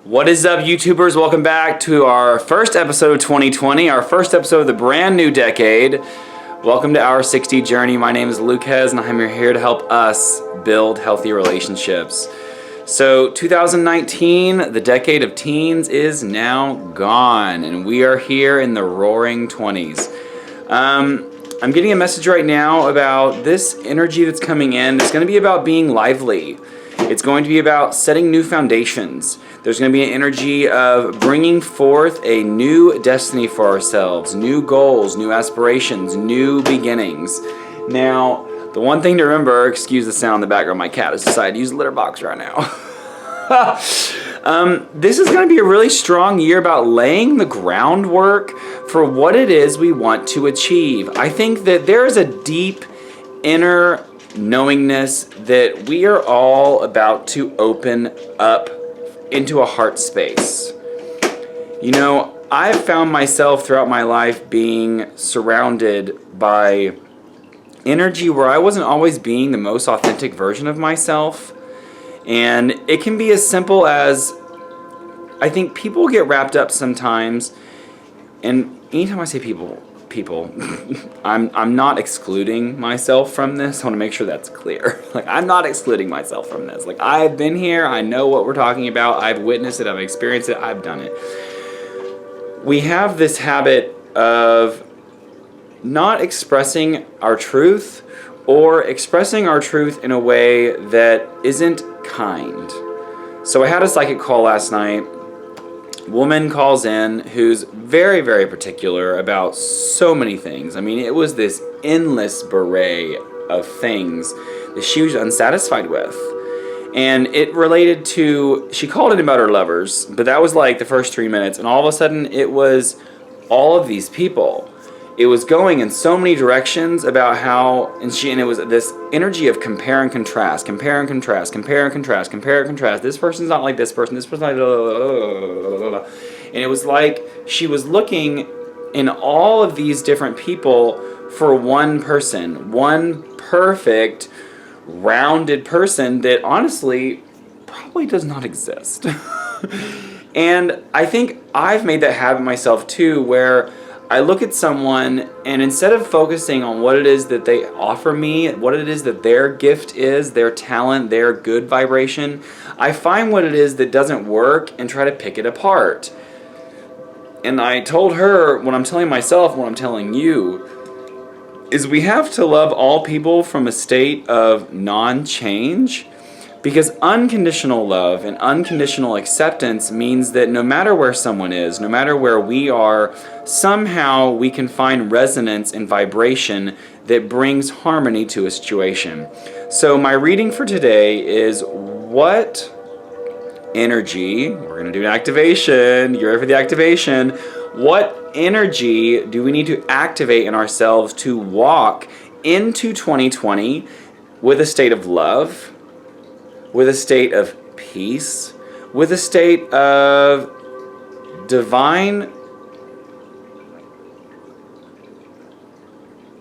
What is up, YouTubers? Welcome back to our first episode of 2020, our first episode of the brand new decade. Welcome to our 60 journey. My name is Lucas, and I'm here to help us build healthy relationships. So 2019, the decade of teens, is now gone, and we are here in the roaring 20s. I'm getting a message right now about this energy that's coming in. It's going to be about being lively. It's going to be about setting new foundations. There's going to be an energy of bringing forth a new destiny for ourselves, new goals, new aspirations, new beginnings. Now, the one thing to remember, excuse the sound in the background, my cat has decided to use the litter box right now. This is going to be a really strong year about laying the groundwork for what it is we want to achieve. I think that there is a deep inner knowingness that we are all about to open up into a heart space. You know, I've found myself throughout my life being surrounded by energy where I wasn't always being the most authentic version of myself. And it can be as simple as, I think people get wrapped up sometimes, and anytime I say people, I'm not excluding myself from this. I want to make sure that's clear. Like, I'm not excluding myself from this. Like, I've been here. I know what we're talking about. I've witnessed it. I've experienced it. I've done it. We have this habit of not expressing our truth or expressing our truth in a way that isn't kind. So I had a psychic call last night. Woman calls in who's very, very particular about so many things. I mean, it was this endless beret of things that she was unsatisfied with. And it related to, she called in about her lovers, but that was like the first 3 minutes. And all of a sudden, it was all of these people. It was going in so many directions about how, and it was this energy of compare and contrast, compare and contrast, compare and contrast, compare and contrast. This person's not like this person, this person's like, and it was like she was looking in all of these different people for one person, one perfect, rounded person that honestly probably does not exist. And I think I've made that habit myself too, where I look at someone and instead of focusing on what it is that they offer me, what it is that their gift is, their talent, their good vibration, I find what it is that doesn't work and try to pick it apart. And I told her, what I'm telling myself, what I'm telling you, is we have to love all people from a state of non-change. Because unconditional love and unconditional acceptance means that no matter where someone is, no matter where we are, somehow we can find resonance and vibration that brings harmony to a situation. So my reading for today is what energy, we're going to do an activation, you ready for the activation? What energy do we need to activate in ourselves to walk into 2020 with a state of love, with a state of peace, with a state of divine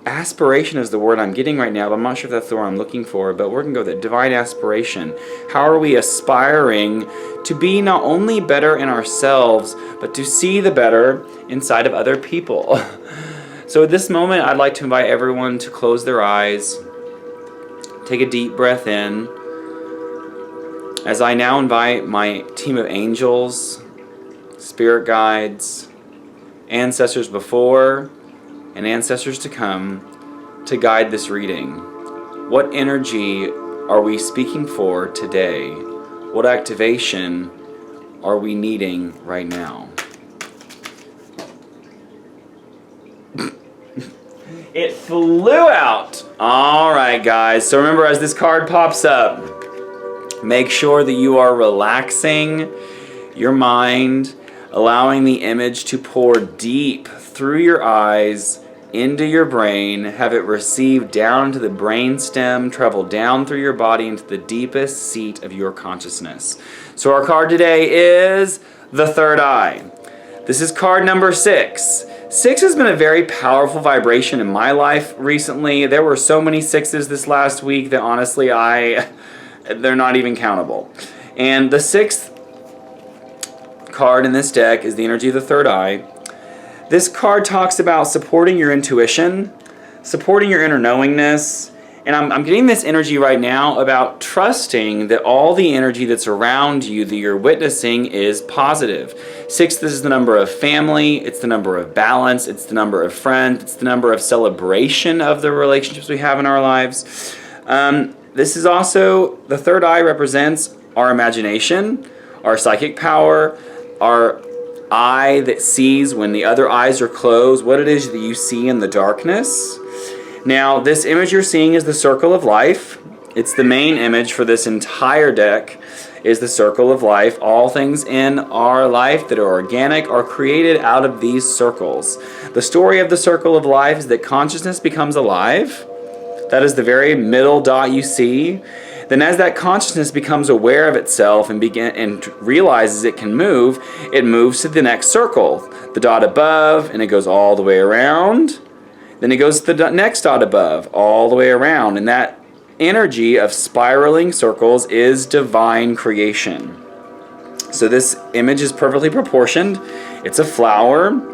aspiration is the word I'm getting right now, but I'm not sure if that's the word I'm looking for, but we're going to go with it. Divine aspiration. How are we aspiring to be not only better in ourselves, but to see the better inside of other people? So at this moment, I'd like to invite everyone to close their eyes, take a deep breath in, as I now invite my team of angels, spirit guides, ancestors before, and ancestors to come to guide this reading. What energy are we speaking for today? What activation are we needing right now? It flew out! Alright guys, so remember as this card pops up, make sure that you are relaxing your mind, allowing the image to pour deep through your eyes, into your brain, have it receive down to the brain stem, travel down through your body into the deepest seat of your consciousness. So our card today is the third eye. This is card number 6. 6 has been a very powerful vibration in my life recently. There were so many 6s this last week that honestly they're not even countable. And the 6th card in this deck is the energy of the third eye. This card talks about supporting your intuition, supporting your inner knowingness, and I'm getting this energy right now about trusting that all the energy that's around you that you're witnessing is positive. 6, this is the number of family, it's the number of balance, it's the number of friends, it's the number of celebration of the relationships we have in our lives. This is also, the third eye represents our imagination, our psychic power, our eye that sees when the other eyes are closed, what it is that you see in the darkness. Now, this image you're seeing is the circle of life. It's the main image for this entire deck, is the circle of life. All things in our life that are organic are created out of these circles. The story of the circle of life is that consciousness becomes alive. That is the very middle dot you see. Then as that consciousness becomes aware of itself and realizes it can move, it moves to the next circle, the dot above, and it goes all the way around. Then it goes to the next dot above, all the way around. And that energy of spiraling circles is divine creation. So this image is perfectly proportioned. It's a flower.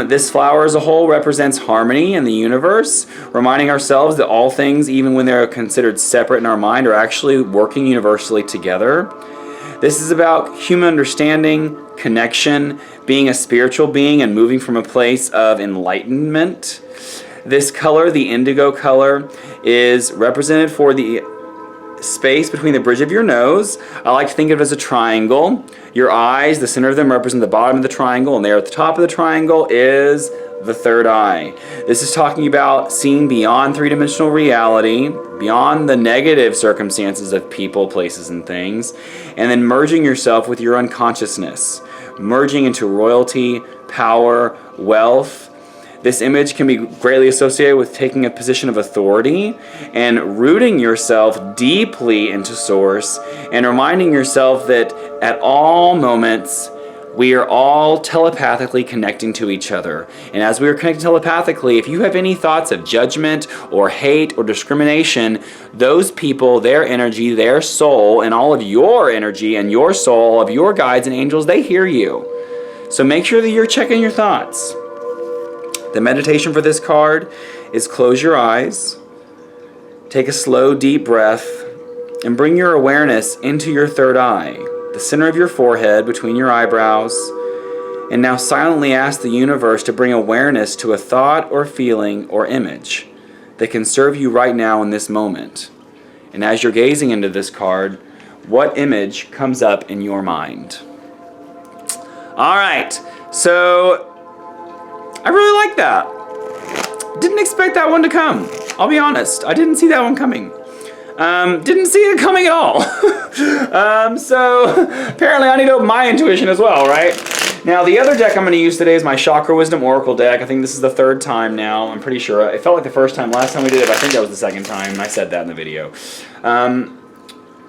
This flower as a whole represents harmony in the universe, reminding ourselves that all things, even when they're considered separate in our mind, are actually working universally together. This is about human understanding, connection, being a spiritual being, and moving from a place of enlightenment. This color, the indigo color, is represented for the space between the bridge of your nose. I like to think of it as a triangle. Your eyes, the center of them, represent the bottom of the triangle, and there at the top of the triangle is the third eye. This is talking about seeing beyond three-dimensional reality, beyond the negative circumstances of people, places, and things, and then merging yourself with your unconsciousness, merging into royalty, power, wealth. This image can be greatly associated with taking a position of authority and rooting yourself deeply into Source and reminding yourself that at all moments we are all telepathically connecting to each other. And as we are connecting telepathically, if you have any thoughts of judgment or hate or discrimination, those people, their energy, their soul, and all of your energy and your soul, of your guides and angels, they hear you. So make sure that you're checking your thoughts. The meditation for this card is close your eyes, take a slow, deep breath, and bring your awareness into your third eye, the center of your forehead between your eyebrows, and now silently ask the universe to bring awareness to a thought or feeling or image that can serve you right now in this moment. And as you're gazing into this card, what image comes up in your mind? All right, so I really like that. Didn't expect that one to come. I'll be honest. I didn't see that one coming. Didn't see it coming at all. So apparently I need to open my intuition as well, right? Now the other deck I'm going to use today is my Chakra Wisdom Oracle deck. I think this is the third time now. I'm pretty sure. It felt like the first time last time we did it, but I think that was the second time, and I said that in the video. I'm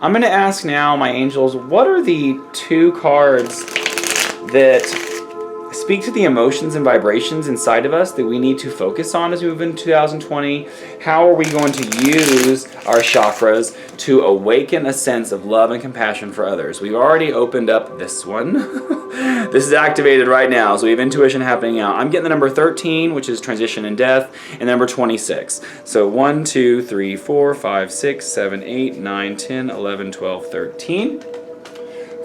going to ask now my angels, what are the 2 cards that speak to the emotions and vibrations inside of us that we need to focus on as we move into 2020? How are we going to use our chakras to awaken a sense of love and compassion for others? We've already opened up this one. This is activated right now, so we have intuition happening now. I'm getting the number 13, which is transition and death, and number 26. So 1, 2, 3, 4, 5, 6, 7, 8, 9, 10, 11, 12, 13.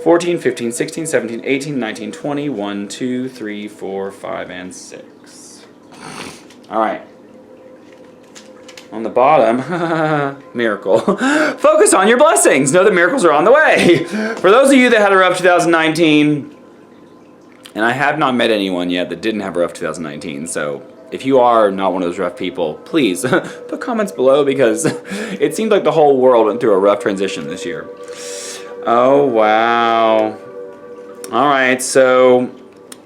14, 15, 16, 17, 18, 19, 20, 1, 2, 3, 4, 5, and 6. All right. On the bottom, miracle. Focus on your blessings. Know that miracles are on the way. For those of you that had a rough 2019, and I have not met anyone yet that didn't have a rough 2019, so if you are not one of those rough people, please put comments below, because it seems like the whole world went through a rough transition this year. Oh, wow. All right, so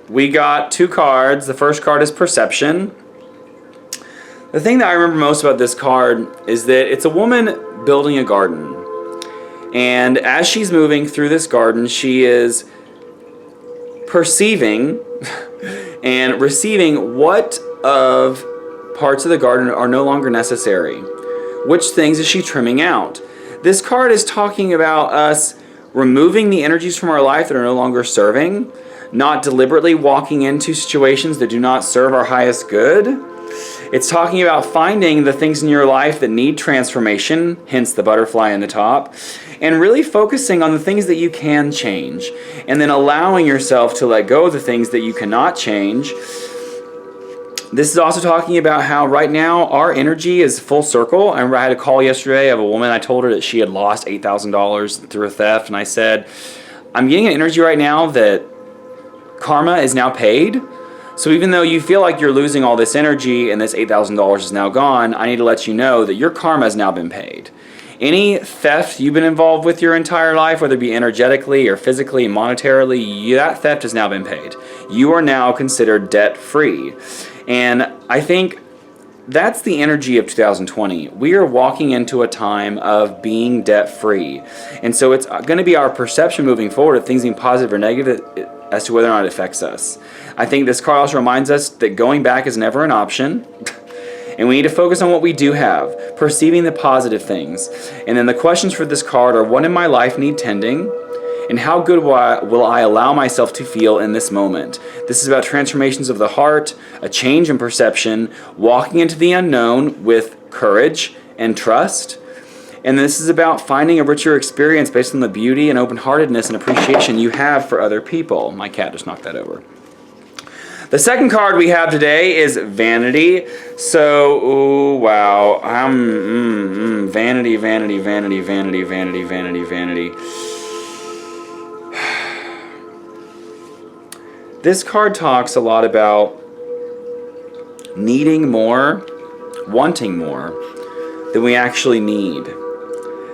we got 2 cards. The first card is Perception. The thing that I remember most about this card is that it's a woman building a garden. And as she's moving through this garden, she is perceiving and receiving what of parts of the garden are no longer necessary. Which things is she trimming out? This card is talking about us removing the energies from our life that are no longer serving, not deliberately walking into situations that do not serve our highest good. It's talking about finding the things in your life that need transformation, hence the butterfly in the top, and really focusing on the things that you can change, and then allowing yourself to let go of the things that you cannot change. This is also talking about how right now our energy is full circle. I remember I had a call yesterday of a woman. I told her that she had lost $8,000 through a theft, and I said, I'm getting an energy right now that karma is now paid. So even though you feel like you're losing all this energy and this $8,000 is now gone, I need to let you know that your karma has now been paid. Any theft you've been involved with your entire life, whether it be energetically or physically, monetarily, that theft has now been paid. You are now considered debt-free. And I think that's the energy of 2020. We are walking into a time of being debt-free. And so it's going to be our perception moving forward of things being positive or negative as to whether or not it affects us. I think this card also reminds us that going back is never an option. And we need to focus on what we do have, perceiving the positive things. And then the questions for this card are, what in my life need tending? And how good will I allow myself to feel in this moment? This is about transformations of the heart, a change in perception, walking into the unknown with courage and trust. And this is about finding a richer experience based on the beauty and open-heartedness and appreciation you have for other people. My cat just knocked that over. The second card we have today is Vanity. So, ooh, wow. Vanity, vanity, vanity, vanity, vanity, vanity, vanity. This card talks a lot about needing more, wanting more than we actually need.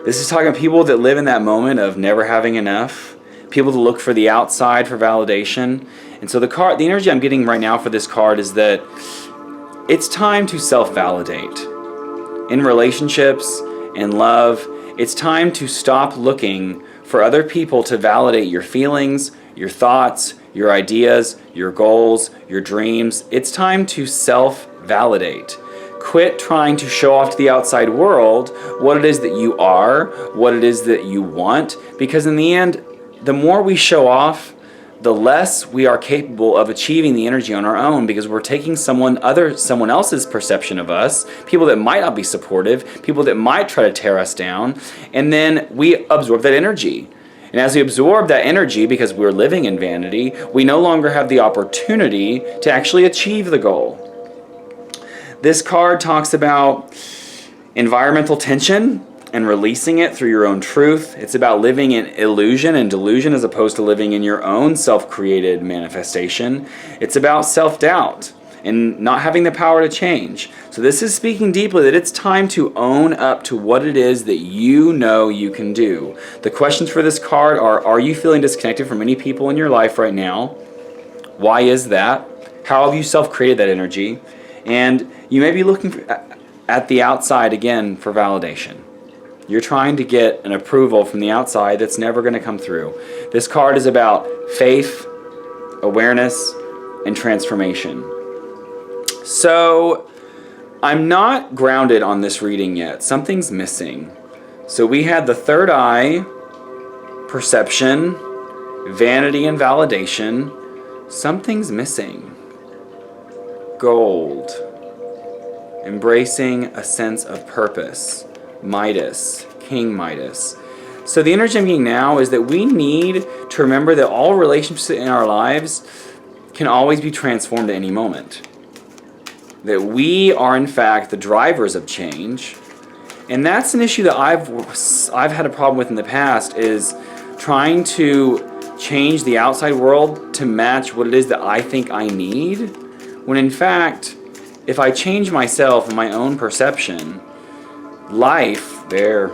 This is talking about people that live in that moment of never having enough, people that look for the outside for validation. And so the energy I'm getting right now for this card is that it's time to self-validate. In relationships, in love, it's time to stop looking for other people to validate your feelings, your thoughts, your ideas, your goals, your dreams. It's time to self-validate. Quit trying to show off to the outside world what it is that you are, what it is that you want, because in the end, the more we show off, the less we are capable of achieving the energy on our own, because we're taking someone else's perception of us, people that might not be supportive, people that might try to tear us down, and then we absorb that energy. And as we absorb that energy, because we're living in vanity, we no longer have the opportunity to actually achieve the goal. This card talks about environmental tension and releasing it through your own truth. It's about living in illusion and delusion as opposed to living in your own self-created manifestation. It's about self-doubt and not having the power to change. So this is speaking deeply that it's time to own up to what it is that you know you can do. The questions for this card are you feeling disconnected from many people in your life right now? Why is that? How have you self-created that energy? And you may be looking at the outside again for validation. You're trying to get an approval from the outside that's never going to come through. This card is about faith, awareness, and transformation. So, I'm not grounded on this reading yet. Something's missing. So we had the third eye, perception, vanity, and validation. Something's missing. Gold. Embracing a sense of purpose. Midas, King Midas. So the energy I'm getting now is that we need to remember that all relationships in our lives can always be transformed at any moment. That we are in fact the drivers of change. And that's an issue that I've had a problem with in the past, is trying to change the outside world to match what it is that I think I need. When in fact, if I change myself and my own perception, life there.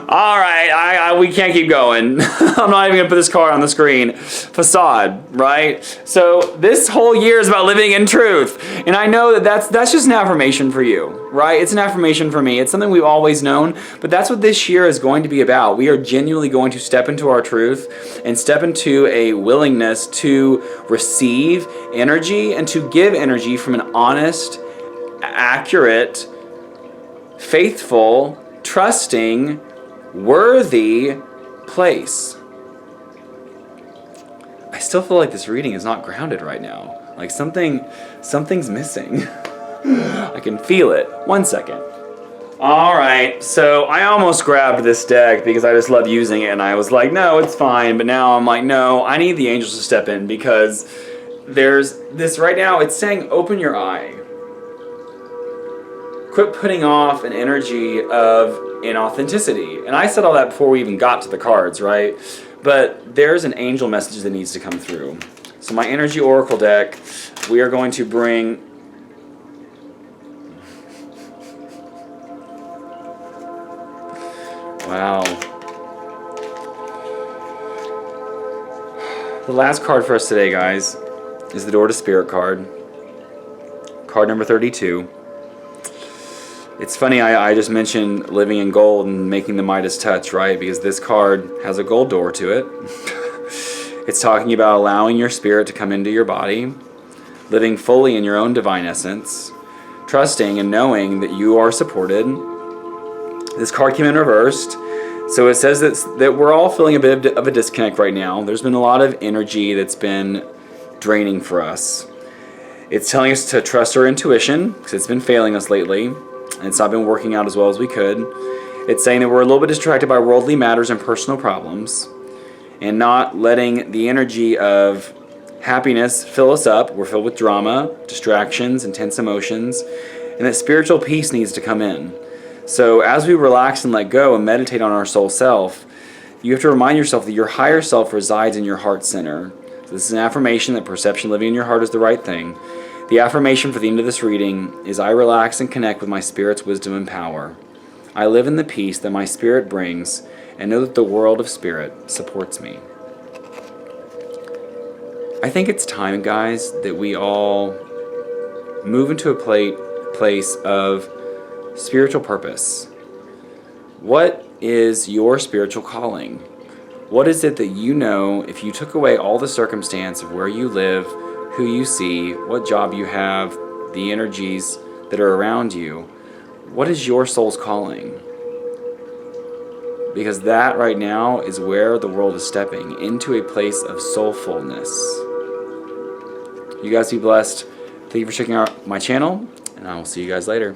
All right, we can't keep going. I'm not even gonna put this card on the screen. Facade, right? So this whole year is about living in truth, and I know that that's just an affirmation for you, right? It's an affirmation for me. It's something we've always known, but that's what this year is going to be about. We are genuinely going to step into our truth and step into a willingness to receive energy and to give energy from an honest, accurate, faithful, trusting, worthy place. I still feel like this reading is not grounded right now. Like something's missing. I can feel it. 1 second. Alright, so I almost grabbed this deck because I just love using it, and I was like, no, it's fine. But now I'm like, no, I need the angels to step in, because there's this right now. It's saying open your eye. Quit putting off an energy of inauthenticity. And I said all that before we even got to the cards, right? But there's an angel message that needs to come through. So my energy oracle deck, we are going to bring... Wow. The last card for us today, guys, is the Door to Spirit card. Card number 32. It's funny, I just mentioned living in gold and making the Midas touch, right? Because this card has a gold door to it. It's talking about allowing your spirit to come into your body, living fully in your own divine essence, trusting and knowing that you are supported. This card came in reversed, so it says that we're all feeling a bit of a disconnect right now. There's been a lot of energy that's been draining for us. It's telling us to trust our intuition, because it's been failing us lately, and it's not been working out as well as we could. It's saying that we're a little bit distracted by worldly matters and personal problems, and not letting the energy of happiness fill us up. We're filled with drama, distractions, intense emotions, and that spiritual peace needs to come in. So as we relax and let go and meditate on our soul self, you have to remind yourself that your higher self resides in your heart center. So this is an affirmation that perception living in your heart is the right thing. The affirmation for the end of this reading is, I relax and connect with my spirit's wisdom and power. I live in the peace that my spirit brings and know that the world of spirit supports me. I think it's time, guys, that we all move into a place of spiritual purpose. What is your spiritual calling? What is it that you know, if you took away all the circumstance of where you live, who you see, what job you have, the energies that are around you, what is your soul's calling? Because that right now is where the world is stepping into a place of soulfulness. You guys be blessed. Thank you for checking out my channel, and I will see you guys later.